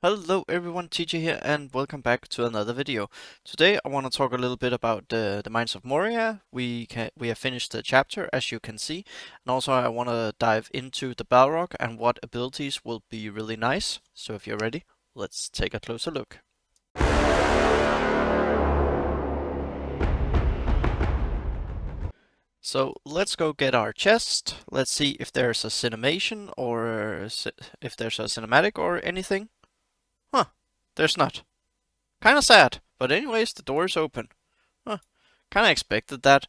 Hello everyone, TJ here, and welcome back to another video. Today I want to talk a little bit about the Mines of Moria. We have finished the chapter, as you can see, and also I want to dive into the Balrog and what abilities will be really nice. So if you're ready, let's take a closer look. So let's go get our chest. Let's see if there's a cinemation or if there's a cinematic or anything. Huh, there's not. Kinda sad, but anyways, the door is open. Huh. Kinda expected that.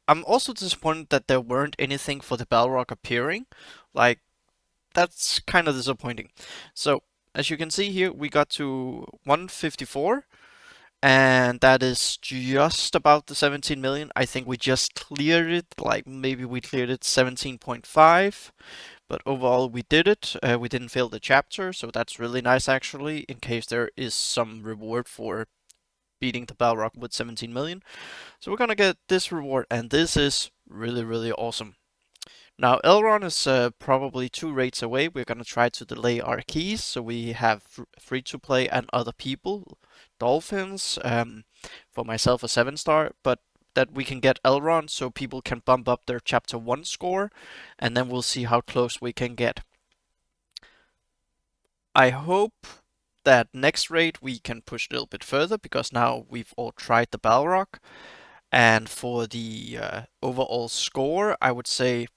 I'm also disappointed that there weren't anything for the Balrog appearing. Like, that's kinda disappointing. So, as you can see here, we got to 154, and that is just about the 17 million. I think we just cleared it, like maybe we cleared it 17.5. But overall, we did it. We didn't fail the chapter, so that's really nice actually, in case there is some reward for beating the Balrog with 17 million. So we're gonna get this reward, and this is really, really awesome. Now, Elrond is probably 2 raids away. We're gonna try to delay our keys, so we have free to play and other people, dolphins, for myself a 7-star, but that we can get Elrond so people can bump up their chapter 1 score, and then we'll see how close we can get. I hope that next raid we can push a little bit further, because now we've all tried the Balrog. And for the overall score, I would say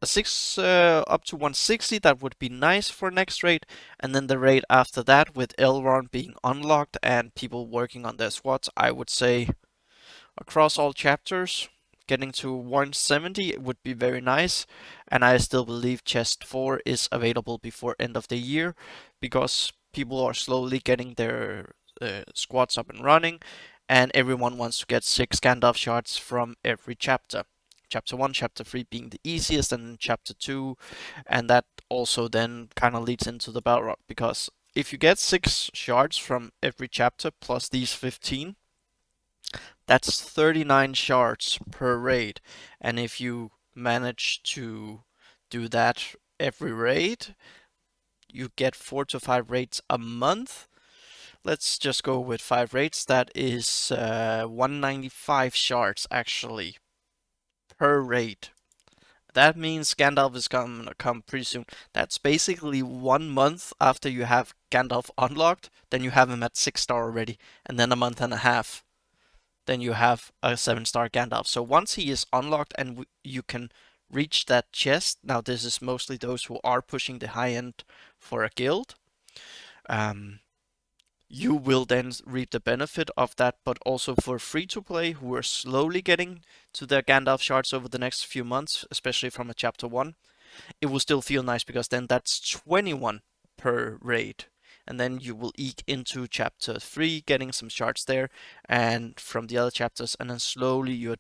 a 6 up to 160, that would be nice for next raid. And then the raid after that, with Elrond being unlocked and people working on their squads, I would say across all chapters, getting to 170 would be very nice. And I still believe chest 4 is available before end of the year, because people are slowly getting their squads up and running, and everyone wants to get 6 Gandalf shards from every chapter. Chapter 1, Chapter 3 being the easiest, and then Chapter 2, and that also then kind of leads into the Balrog, because if you get 6 shards from every chapter plus these 15, that's 39 shards per raid. And if you manage to do that every raid, you get 4 to 5 raids a month. Let's just go with 5 raids. That is 195 shards actually per raid. That means Gandalf is gonna come pretty soon. That's basically 1 month after you have Gandalf unlocked, then you have him at 6-star already, and then a month and a half, then you have a 7-star Gandalf. So once he is unlocked and you can reach that chest, now this is mostly those who are pushing the high end for a guild, you will then reap the benefit of that. But also for free to play who are slowly getting to their Gandalf shards over the next few months, especially from a chapter 1, it will still feel nice, because then that's 21 per raid. And then you will eke into chapter 3, getting some shards there, and from the other chapters, and then slowly you're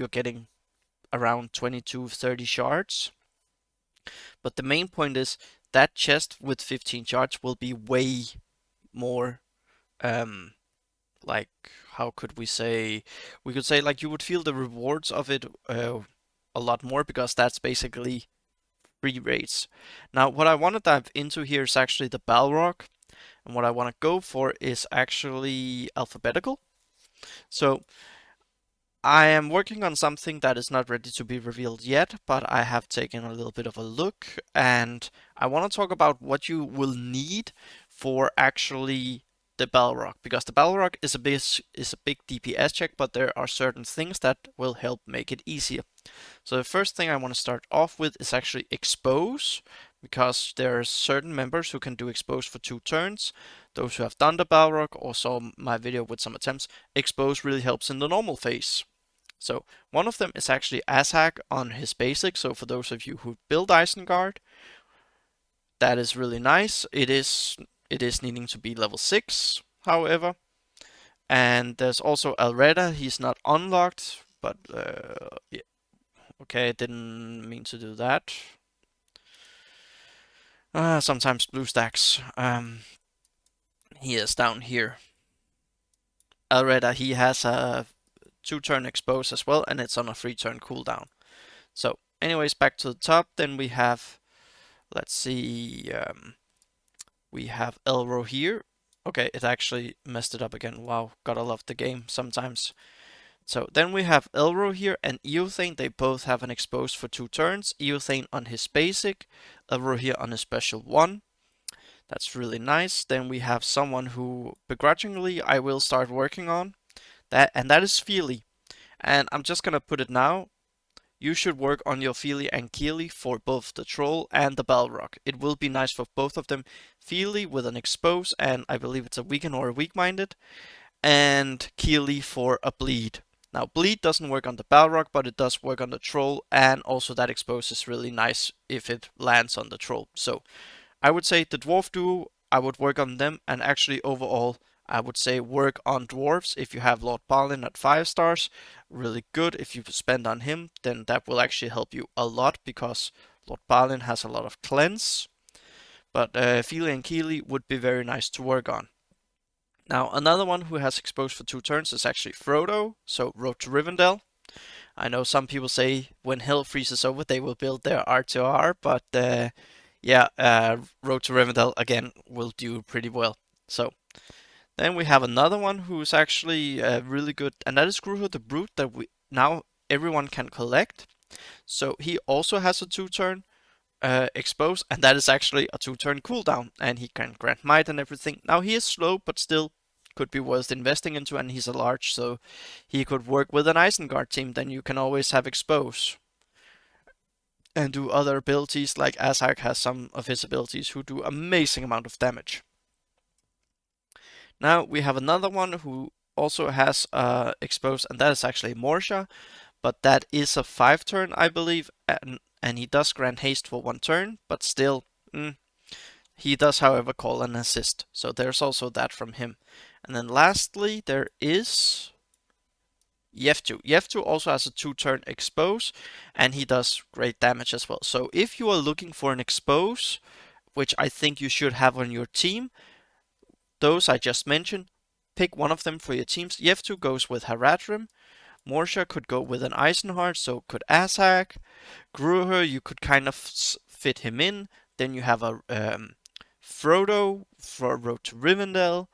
getting around 22-30 shards. But the main point is that chest with 15 shards will be way more, like, how could we say? We could say like you would feel the rewards of it a lot more, because that's basically free raids. Now, what I want to dive into here is actually the Balrog, and what I want to go for is actually alphabetical. So I am working on something that is not ready to be revealed yet, but I have taken a little bit of a look, and I want to talk about what you will need for actually the Balrog, because the Balrog is a big DPS check, but there are certain things that will help make it easier. So the first thing I want to start off with is actually expose, because there are certain members who can do expose for 2 turns. Those who have done the Balrog or saw my video with some attempts, expose really helps in the normal phase. So one of them is actually Ashak on his basic. So for those of you who build Isengard, that is really nice. It is needing to be level 6, however. And there's also Alreda. He's not unlocked, but yeah. Okay, I didn't mean to do that. Sometimes BlueStacks. He is down here. Alreda, he has a 2-turn expose as well, and it's on a 3-turn cooldown. So, anyways, back to the top. Then we have, let's see, We have Elro here. Okay, it actually messed it up again. Wow, gotta love the game sometimes. So then we have Elro here and Eothane. They both have an exposed for 2 turns. Eothane on his basic, Elro here on his special 1. That's really nice. Then we have someone who begrudgingly I will start working on. That is Feely. And I'm just gonna put it now. You should work on your Feely and Keely for both the Troll and the Balrog. It will be nice for both of them. Feely with an expose, and I believe it's a weaken or a weak-minded, and Keely for a bleed. Now, bleed doesn't work on the Balrog, but it does work on the Troll, and also that expose is really nice if it lands on the Troll. So I would say the Dwarf duo, I would work on them, and actually overall, I would say work on dwarves. If you have Lord Balin at 5 stars, really good. If you spend on him, then that will actually help you a lot because Lord Balin has a lot of cleanse. But Feely and Keely would be very nice to work on. Now, another one who has exposed for 2 turns is actually Frodo, so Road to Rivendell. I know some people say when hell freezes over, they will build their R2R, but yeah, Road to Rivendell again will do pretty well. So then we have another one who's actually really good, and that is Gruho the Brute that we now everyone can collect. So he also has a 2 turn expose, and that is actually a 2 turn cooldown, and he can grant might and everything. Now he is slow, but still could be worth investing into, and he's a large, so he could work with an Isengard team. Then you can always have expose and do other abilities like Azak has some of his abilities who do amazing amount of damage. Now we have another one who also has exposed, and that is actually Morsha, but that is a 5 turn, I believe, and he does grant haste for 1 turn, but still, he does, however, call an assist. So there's also that from him. And then lastly, there is Yeftu. Yeftu also has a 2 turn expose, and he does great damage as well. So if you are looking for an expose, which I think you should have on your team, those I just mentioned, pick one of them for your teams. Yeftu goes with Haradrim. Morsha could go with an Eisenhard, so could Azak. Gruher, you could kind of fit him in. Then you have a Frodo for Road to Rivendell.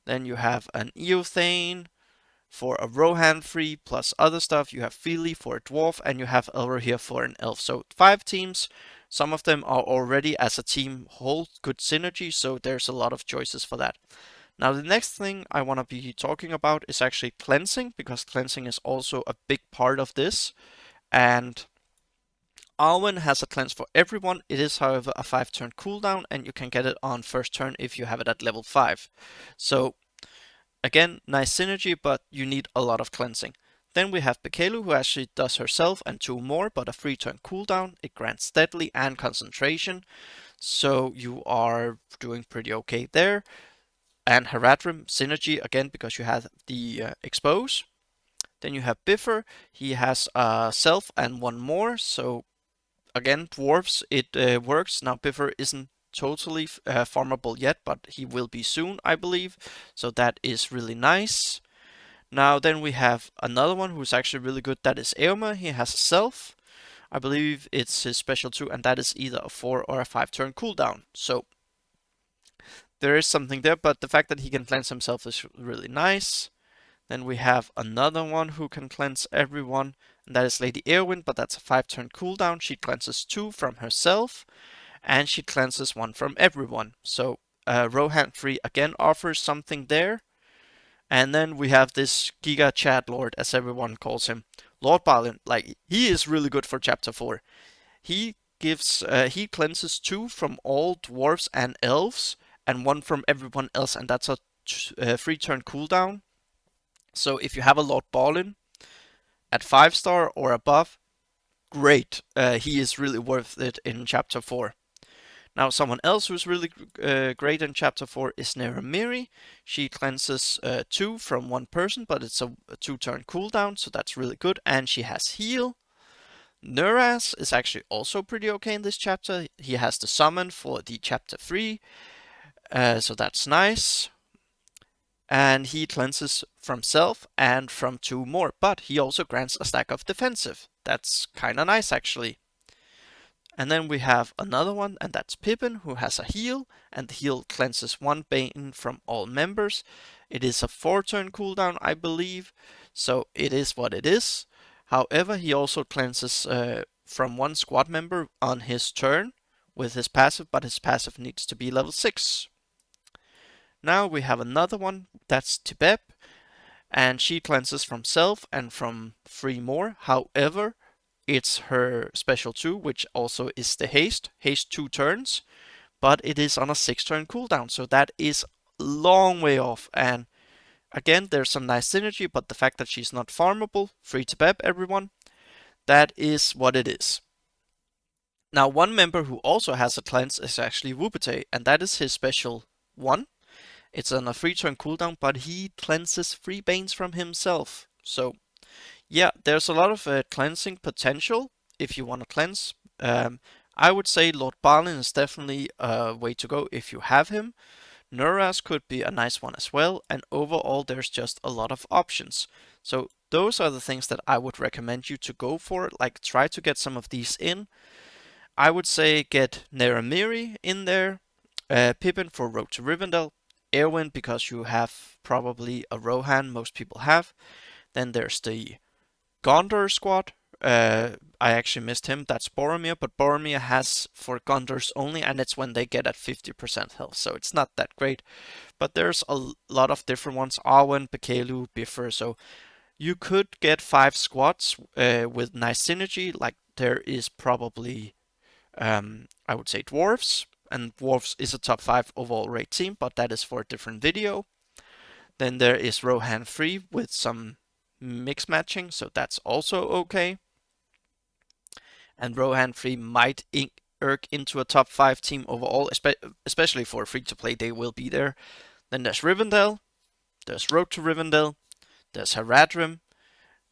Then you have an Eothane for a Rohan free plus other stuff. You have Feely for a dwarf, and you have Elro here for an elf. So 5 teams. Some of them are already as a team hold good synergy, so there's a lot of choices for that. Now the next thing I want to be talking about is actually cleansing, because cleansing is also a big part of this. And Arwen has a cleanse for everyone. It is, however, a 5 turn cooldown, and you can get it on first turn if you have it at level 5. So again, nice synergy, but you need a lot of cleansing. Then we have Bekelu, who actually does herself and 2 more, but a 3 turn cooldown. It grants steadily and concentration, so you are doing pretty okay there. And Haradrim, synergy again because you have the expose. Then you have Biffer, he has self and 1 more, so again, dwarves, it works. Now Biffer isn't totally farmable yet, but he will be soon, I believe. So that is really nice. Now then we have another one who's actually really good. That is Eomer. He has a self. I believe it's his special 2, and that is either a 4 or a 5 turn cooldown. So there is something there, but the fact that he can cleanse himself is really nice. Then we have another one who can cleanse everyone, and that is Lady Eowyn, but that's a 5 turn cooldown. She cleanses 2 from herself, and she cleanses 1 from everyone. So Rohan Free again offers something there. And then we have this Giga Chat Lord, as everyone calls him, Lord Balin. Like, he is really good for Chapter 4. He he cleanses 2 from all dwarves and elves, and 1 from everyone else, and that's a 3 turn cooldown. So if you have a Lord Balin at 5 star or above, great. He is really worth it in Chapter 4. Now, someone else who's really great in Chapter 4 is Neramiri. She cleanses 2 from 1 person, but it's a 2 turn cooldown, so that's really good. And she has heal. Nuras is actually also pretty okay in this chapter. He has the summon for the Chapter 3, so that's nice. And he cleanses from self and from 2 more, but he also grants a stack of defensive. That's kinda nice, actually. And then we have another one, and that's Pippin, who has a heal, and the heal cleanses one Bane from all members. It is a 4-turn cooldown, I believe, so it is what it is. However, he also cleanses from one squad member on his turn with his passive, but his passive needs to be level 6. Now we have another one, that's Tibeb, and she cleanses from self and from 3 more. However, it's her special 2, which also is the haste 2 turns, but it is on a 6-turn cooldown, so that is a long way off. And again, there's some nice synergy, but the fact that she's not farmable, free to beb everyone, that is what it is. Now, one member who also has a cleanse is actually Wupete, and that is his special 1. It's on a 3-turn cooldown, but he cleanses 3 Banes from himself. So, yeah, there's a lot of cleansing potential if you want to cleanse. I would say Lord Balin is definitely a way to go if you have him. Nuras could be a nice one as well, and overall there's just a lot of options. So those are the things that I would recommend you to go for, like try to get some of these in. I would say get Neramiri in there, Pippin for Road to Rivendell, Erwin because you have probably a Rohan, most people have. Then there's the Gondor squad. I actually missed him. That's Boromir, but Boromir has for Gondors only, and it's when they get at 50% health, so it's not that great. But there's a lot of different ones: Arwen, Bekelu, Bifur. So you could get 5 squads with nice synergy. Like there is probably, I would say dwarves, and dwarves is a top 5 overall rate team, but that is for a different video. Then there is Rohan free with some mix matching, so that's also okay. And Rohan free might irk into a top 5 team overall, especially for free to play, they will be there. Then there's Rivendell, there's Road to Rivendell, there's Haradrim,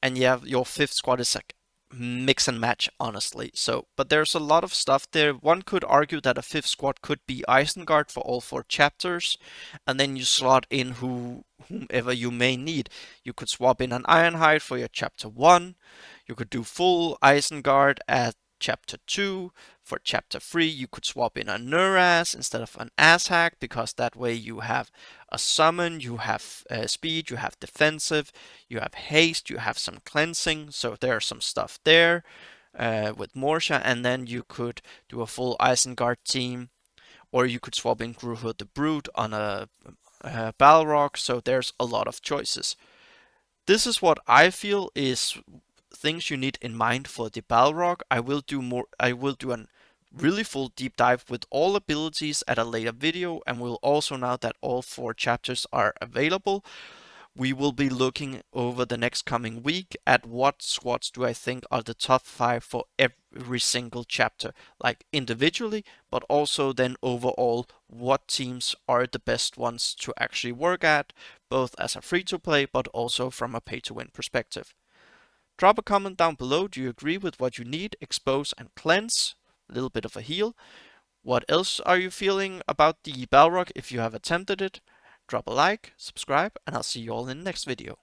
and yeah, your 5th squad is like mix and match, honestly. So, but there's a lot of stuff there. One could argue that a 5th squad could be Isengard for all 4 chapters, and then you slot in whomever you may need. You could swap in an Ironhide for your chapter 1. You could do full Isengard at chapter 2. For chapter 3, you could swap in a Nuras instead of an Ashak, because that way you have a summon, you have speed, you have defensive, you have haste, you have some cleansing, so there's some stuff there with Morsha, and then you could do a full Isengard team, or you could swap in Gruhud the Brute on a Balrog, so there's a lot of choices. This is what I feel is things you need in mind for the Balrog. I will do a really full deep dive with all abilities at a later video, and we'll also, now that all 4 chapters are available, we will be looking over the next coming week at what squads do I think are the top 5 for every single chapter, like individually, but also then overall what teams are the best ones to actually work at, both as a free-to-play but also from a pay-to-win perspective. Drop a comment down below. Do you agree with what you need? Expose and cleanse. A little bit of a heal. What else are you feeling about the Balrog if you have attempted it? Drop a like, subscribe, and I'll see you all in the next video.